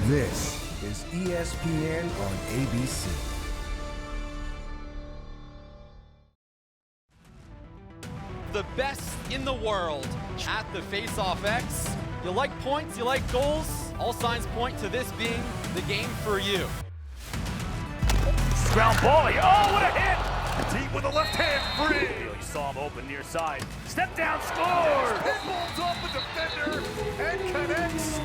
This is ESPN on ABC. The best in the world at the Face-Off X. You like points, you like goals? All signs point to this being the game for you. Ground ball. Oh, what a hit! Deep with the left hand, free. You saw him open near side. Step down, scores! Pinballs off the defender and connects.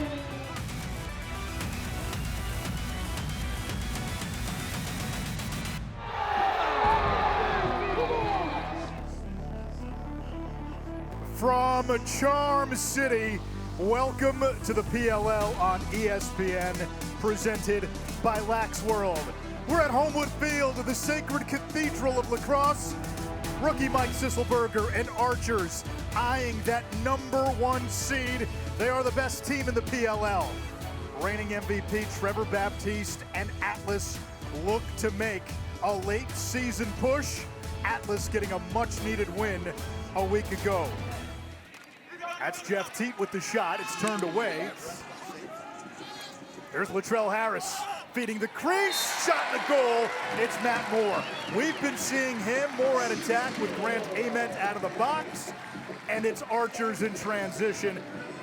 From Charm City, welcome to the PLL on ESPN, presented by Lax World. We're at Homewood Field of the Sacred Cathedral of Lacrosse. Rookie Mike Sisselberger and Archers eyeing that #1 seed. They are the best team in the PLL. Reigning MVP Trevor Baptiste and Atlas look to make a late season push. Atlas getting a much needed win a week ago. That's Jeff Teat with the shot. It's turned away. There's Latrell Harris feeding the crease. Shot in the goal. It's Matt Moore. We've been seeing him more at attack with Grant Ament out of the box. And it's Archers in transition.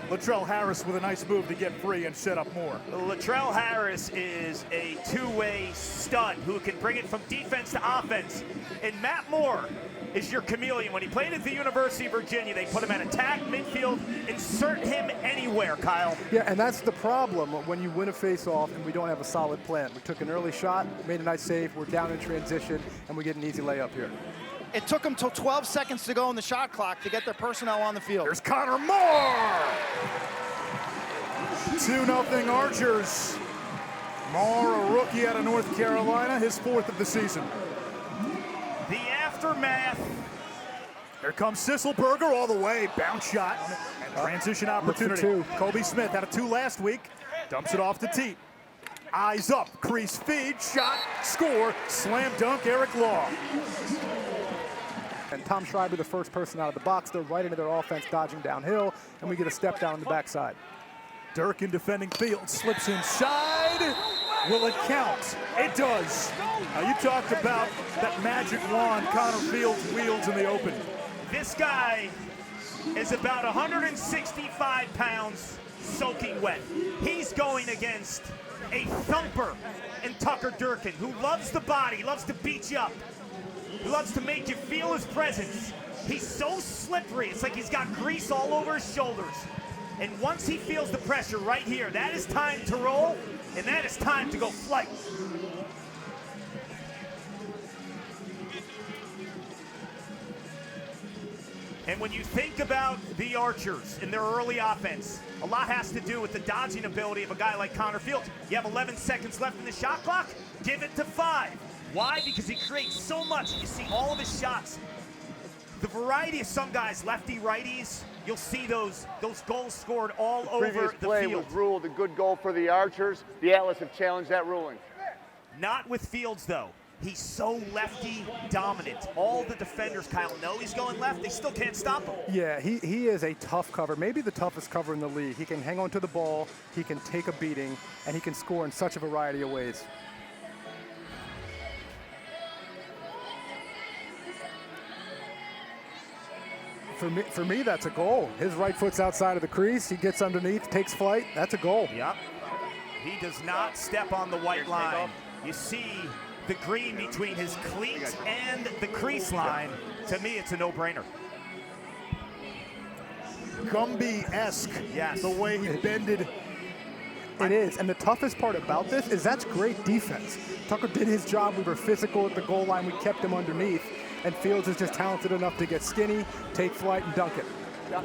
Latrell Harris with a nice move to get free and set up Moore. Latrell Harris is a two-way stud who can bring it from defense to offense. And Matt Moore is your chameleon. When he played at the University of Virginia, they put him at attack, midfield, insert him anywhere, Kyle. Yeah, and that's the problem when you win a face-off and we don't have a solid plan. We took an early shot, made a nice save, we're down in transition, and we get an easy layup here. It took them till 12 seconds to go in the shot clock to get their personnel on the field. There's Connor Moore! 2-0 Archers. Moore, a rookie out of North Carolina, his 4th of the season. The aftermath. Here comes Sisselberger all the way. Bounce shot and transition opportunity. Kobe Smith had a 2 last week. Dumps it off to Teat. Eyes up, crease feed, shot, score, slam dunk, Eric Law. And Tom Schreiber, the first person out of the box, they're right into their offense, dodging downhill, and we get a step down on the backside. Durkin defending field, slips inside. Will it count? It does. Now you talked about that magic wand Connor Fields wields in the open. This guy is about 165 pounds soaking wet. He's going against a thumper in Tucker Durkin, who loves the body, loves to beat you up, who loves to make you feel his presence. He's so slippery, it's like he's got grease all over his shoulders. And once he feels the pressure right here, that is time to roll, and that is time to go flight. And when you think about the Archers and their early offense, a lot has to do with the dodging ability of a guy like Connor Fields. You have 11 seconds left in the shot clock, give it to 5. Why? Because he creates so much. You see all of his shots. The variety of some guys, lefty, righties, you'll see those goals scored all over the field. Previous play was ruled a good goal for the Archers. The Atlas have challenged that ruling. Not with Fields, though. He's so lefty dominant. All the defenders, Kyle, know he's going left. They still can't stop him. Yeah, he is a tough cover, maybe the toughest cover in the league. He can hang on to the ball, he can take a beating, and he can score in such a variety of ways. For me, that's a goal. His right foot's outside of the crease. He gets underneath, takes flight. That's a goal. Yep. He does not step on the white line. You see the green between his cleat and the crease line. To me, it's a no-brainer. Gumby-esque, yes, the way he bended. It is, and the toughest part about this is that's great defense. Tucker did his job. We were physical at the goal line. We kept him underneath. And Fields is just talented enough to get skinny, take flight, and dunk it. Yep.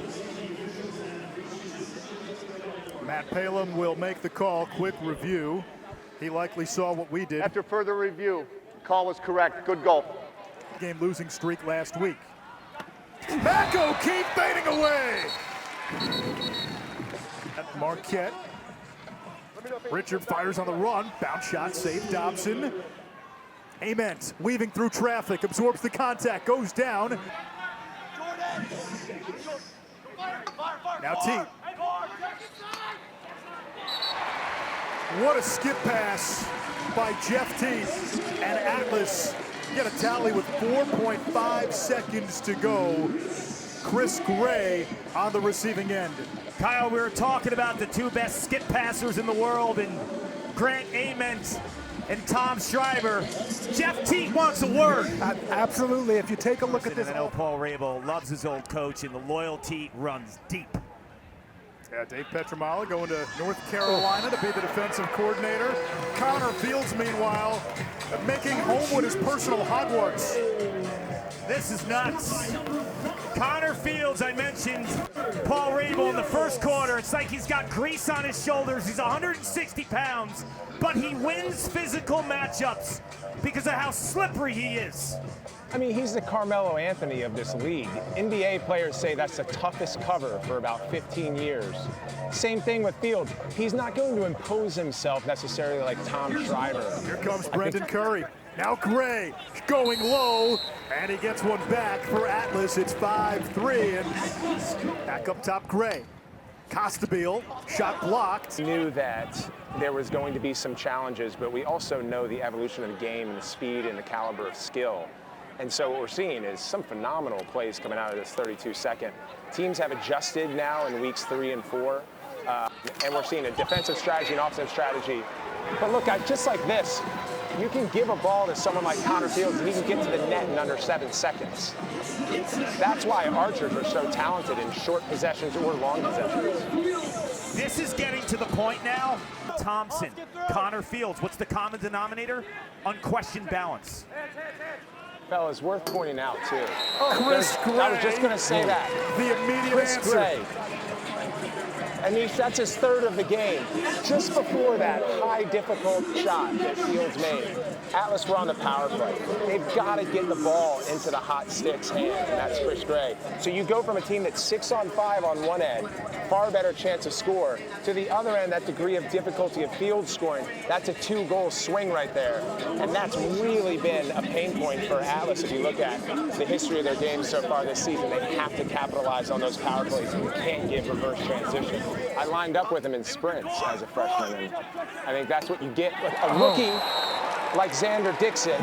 Matt Palem will make the call. Quick review. He likely saw what we did. After further review, call was correct. Good goal. Game losing streak last week. Mac O'Keefe fading away. Marquette. Richard fires on the run. Bounce shot, save Dobson. Ament weaving through traffic, absorbs the contact, goes down. Now Teat. What a skip pass by Jeff Teeth, and Atlas get a tally with 4.5 seconds to go. Chris Gray on the receiving end. Kyle, we were talking about the two best skip passers in the world, and Grant Ament and Tom Schreiber. Jeff Teague wants a word. Absolutely. If you take a look at this. I know Paul Rabel loves his old coach, and the loyalty runs deep. Yeah, Dave Petromala going to North Carolina to be the defensive coordinator. Connor Fields, meanwhile, making Homewood his personal Hogwarts. This is nuts. Connor Fields, I mentioned Paul Rabel in the first quarter. It's like he's got grease on his shoulders. He's 160 pounds, but he wins physical matchups because of how slippery he is. I mean, he's the Carmelo Anthony of this league. NBA players say that's the toughest cover for about 15 years. Same thing with Fields. He's not going to impose himself necessarily like Tom Schreiber. Here comes Brendan Curry. Now Gray going low, and he gets one back for Atlas. It's 5-3, and back up top Gray. Costabile, shot blocked. We knew that there was going to be some challenges, but we also know the evolution of the game and the speed and the caliber of skill. And so what we're seeing is some phenomenal plays coming out of this 32-second. Teams have adjusted now in weeks 3 and 4, and we're seeing a defensive strategy and offensive strategy. But look, just like this, you can give a ball to someone like Connor Fields and he can get to the net in under 7 seconds. That's why archers are so talented in short possessions or long possessions. This is getting to the point now. Thompson, Connor Fields, what's the common denominator? Unquestioned balance. Fellas, worth pointing out too. Chris Gray. I was just going to say that. The immediate Chris answer. Gray. And that's his third of the game. Just before that high difficult shot that Fields made, Atlas were on the power play. They've got to get the ball into the hot stick's hand, and that's Chris Gray. So you go from a team that's 6-on-5 on one end, far better chance of score, to the other end, that degree of difficulty of Fields scoring. That's a 2-goal swing right there. And that's really been a pain point for Atlas. If you look at the history of their games so far this season, they have to capitalize on those power plays, and you can't give reverse transition. I lined up with him in sprints as a freshman, and I think that's what you get with a rookie like Xander Dixon.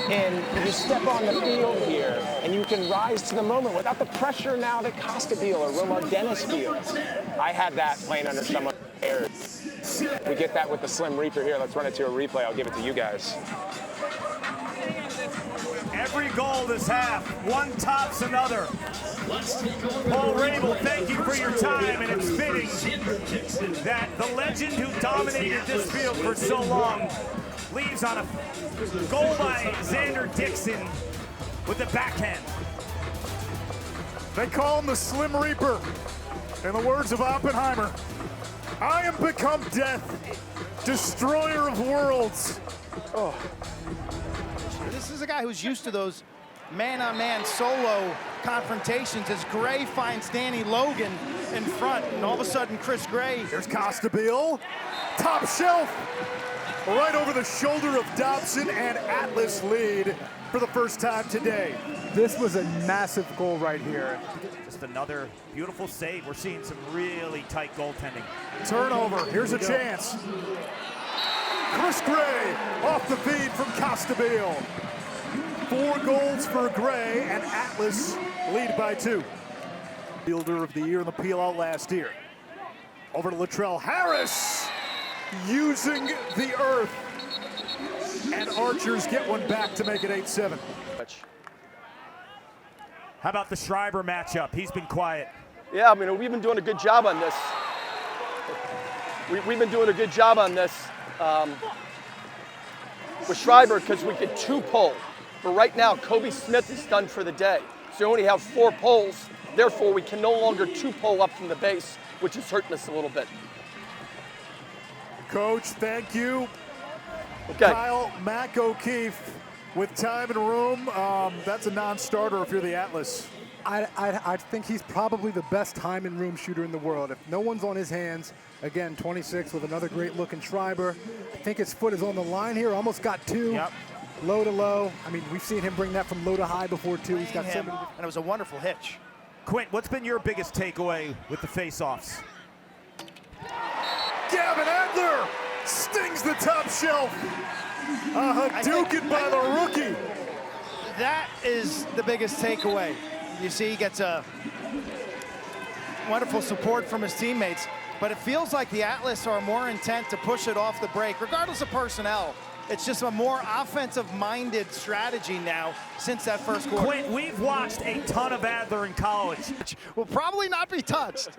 And you step on the field here, and you can rise to the moment without the pressure now that Costabile or Romar Dennis feels. I had that playing under someone. We get that with the Slim Reaper here. Let's run it to a replay. I'll give it to you guys. Every goal this half, one tops another. Paul Rabel, thank you for your time, and it's fitting that the legend who dominated this field for so long leaves on a goal by Xander Dixon with the backhand. They call him the Slim Reaper. In the words of Oppenheimer, I am become death, destroyer of worlds. Oh. This is a guy who's used to those man-on-man solo confrontations as Gray finds Danny Logan in front, and all of a sudden Chris Gray. Here's Costabile, top shelf, right over the shoulder of Dobson, and Atlas lead for the first time today. This was a massive goal right here. Just another beautiful save. We're seeing some really tight goaltending. Turnover, here's a chance. Chris Gray off the feed from Costabile. 4 goals for Gray, and Atlas lead by 2. Fielder of the year in the PLL last year. Over to Latrell Harris, using the earth. And Archers get one back to make it 8-7. How about the Schreiber matchup? He's been quiet. Yeah, I mean, we've been doing a good job on this. We've been doing a good job on this with Schreiber because we could 2-pull. But right now, Kobe Smith is done for the day. So we only have 4 pulls. Therefore, we can no longer 2-pull up from the base, which is hurting us a little bit. Coach, thank you. Okay. Kyle Mack O'Keefe with time and room. That's a non-starter if you're the Atlas. I think he's probably the best time and room shooter in the world. If no one's on his hands, again, 26 with another great looking Schreiber. I think his foot is on the line here. Almost got 2. Yep. Low to low. I mean, we've seen him bring that from low to high before too. He's got so many. And it was a wonderful hitch. Quint, what's been your biggest takeaway with the face-offs? Gavin Adler the top shelf. A Hadouken by the rookie. That is the biggest takeaway. You see, he gets a wonderful support from his teammates, but it feels like the Atlas are more intent to push it off the break, regardless of personnel. It's just a more offensive-minded strategy now since that first quarter. Quint, we've watched a ton of Adler in college. Will probably not be touched,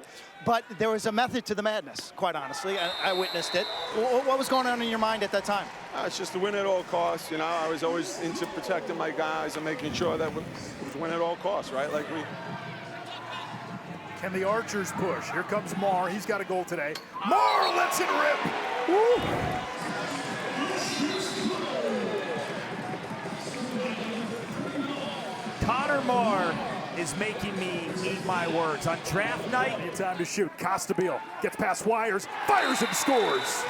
but there was a method to the madness, quite honestly. I witnessed it. What was going on in your mind at that time? It's just to win at all costs. You know, I was always into protecting my guys and making sure that it was win at all costs, right? Like we. Can the Archers push? Here comes Marr. He's got a goal today. Marr lets it rip. Woo! Connor Marr is making me eat my words. On draft night, it's time to shoot. Costabile gets past wires, fires and scores.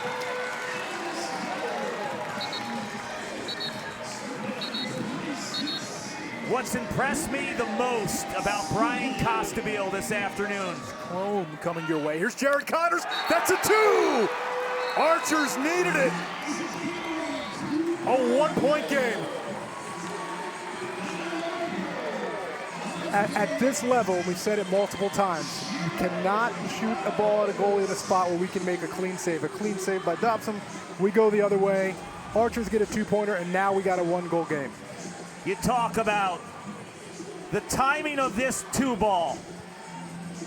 what's impressed me the most about Brian Costabile this afternoon. Chrome coming your way. Here's Jared Connors. That's a 2. Archers needed it. A 1-point game. At this level, we've said it multiple times, you cannot shoot a ball at a goalie in a spot where we can make a clean save. A clean save by Dobson, we go the other way. Archers get a 2-pointer, and now we got a 1-goal game. You talk about the timing of this 2-ball.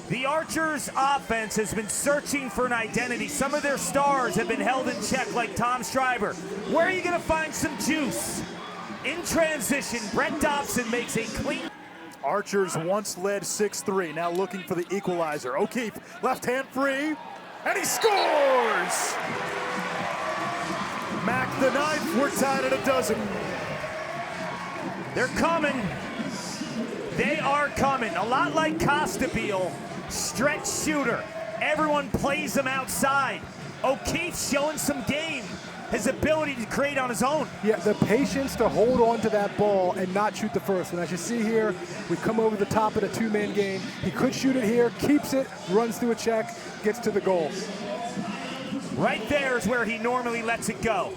The Archers offense has been searching for an identity. Some of their stars have been held in check, like Tom Schreiber. Where are you going to find some juice? In transition, Brett Dobson makes a clean. Archers once led 6-3, now looking for the equalizer. O'Keefe, left hand free, and he scores! Mac the 9th, we're tied at 12. They're coming. They are coming. A lot like Costabile, stretch shooter. Everyone plays him outside. O'Keefe showing some game. His ability to create on his own. Yeah, the patience to hold on to that ball and not shoot the first. And as you see here, we come over the top of the 2-man game. He could shoot it here, keeps it, runs through a check, gets to the goal. Right there is where he normally lets it go.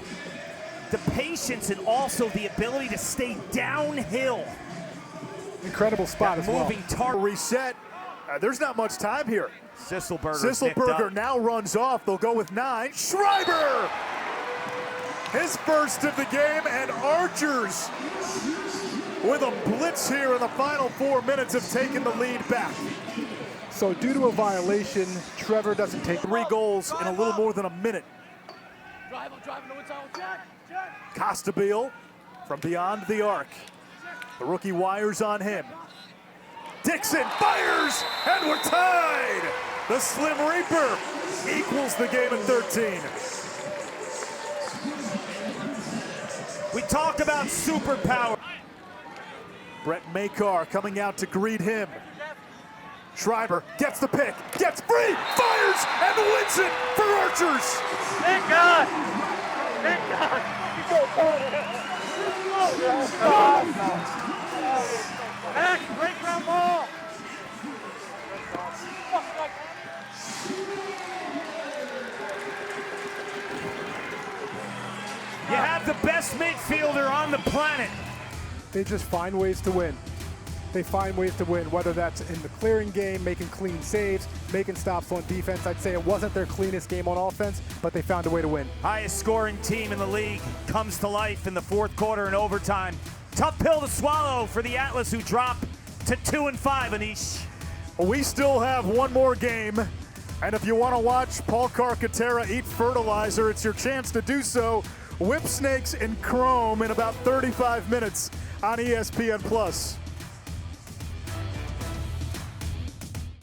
The patience and also the ability to stay downhill. Incredible spot as well. Moving target. Reset. There's not much time here. Sisselberger now runs off. They'll go with 9. Schreiber! His first of the game, and Archers with a blitz here in the final 4 minutes have taken the lead back. So due to a violation, Trevor doesn't take 3 goals in a little more than a minute. Costabile from beyond the arc. The rookie wires on him. Dixon fires, and we're tied! The Slim Reaper equals the game at 13. We talk about superpower. Brett Makar coming out to greet him. Schreiber gets the pick, gets free, fires, and wins it for Archers. Thank God! Thank God! Back, break ground ball! You have the best midfielder on the planet. They just find ways to win. They find ways to win, whether that's in the clearing game, making clean saves, making stops on defense. I'd say it wasn't their cleanest game on offense, but they found a way to win. Highest scoring team in the league comes to life in the fourth quarter and overtime. Tough pill to swallow for the Atlas, who drop to 2-5, Anish. We still have one more game, and if you want to watch Paul Carcaterra eat fertilizer, it's your chance to do so. Whip Snakes and Chrome in about 35 minutes on ESPN+.